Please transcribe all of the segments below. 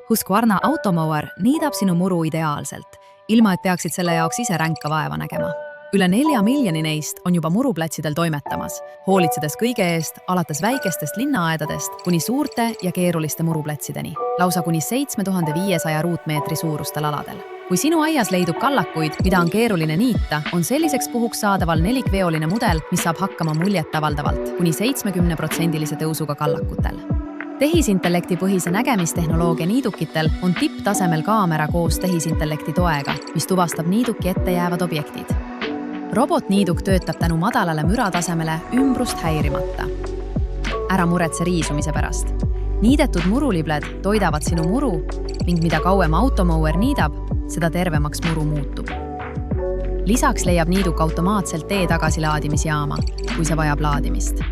Husqvarna Automower niidab sinu muru ideaalselt, ilma et peaksid selle jaoks ise ränka vaeva nägema. Üle 4 miljoni neist on juba muruplätsidel toimetamas, hoolitsedes kõige eest alates väikestest linnaaedadest kuni suurte ja keeruliste muruplätsideni, lausa kuni 7500 ruutmeetri suurustel aladel. Kui sinu aias leidub kallakuid, mida on keeruline niita, on selliseks puhuks saadaval nelikveoline mudel, mis saab hakkama muljet avaldavalt kuni 70% tõusuga kallakutel. Tehisintellekti põhise nägemistehnoloogia niidukitel on tipptasemel kaamera koos tehisintellekti toega, mis tuvastab niiduki ette jäävad objektid. Robotniiduk töötab tänu madalale müratasemele ümbrust häirimata. Ära muretse riisumise pärast. Niidetud murulibled toidavad sinu muru ning mida kauem Automower niidab, seda tervemaks muru muutub. Lisaks leiab niiduk automaatselt tee tagasilaadimisjaama, kui see vajab laadimist.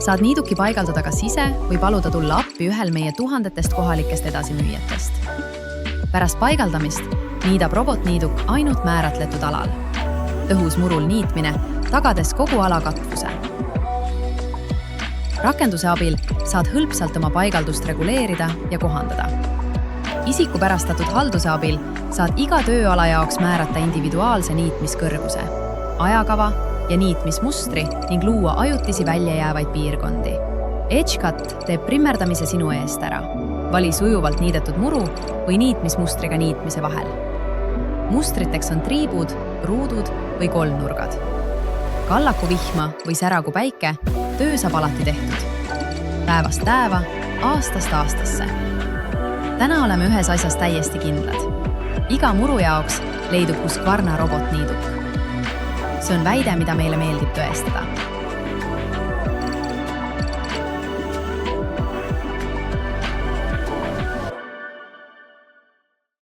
Saad niiduki paigaldada kas ise või paluda tulla appi ühel meie tuhandetest kohalikest edasimüüjatest. Pärast paigaldamist niidab robotniiduk ainult määratletud alal. Õhus murul niitmine, tagades kogu ala katvuse. Rakenduse abil saad hõlpsalt oma paigaldust reguleerida ja kohandada. Isikupärastatud halduse abil saad iga tööala jaoks määrata individuaalse niitmiskõrguse, ajakava ja niitmismustri ning luua ajutisi väljajäävaid piirkondi. EdgeCut teeb primmerdamise sinu eest ära. Vali sujuvalt niidetud muru või niitmismustriga niitmise vahel. Mustriteks on triibud, ruudud või kolmnurgad. Kallaku vihma või säragu päike, töö saab alati tehtud. Päevast päeva, aastast aastasse. Täna oleme ühes asjas täiesti kindlad. Iga muru jaoks leidub Husqvarna robotniiduk. See on väide, mida meile meeldib tõestada.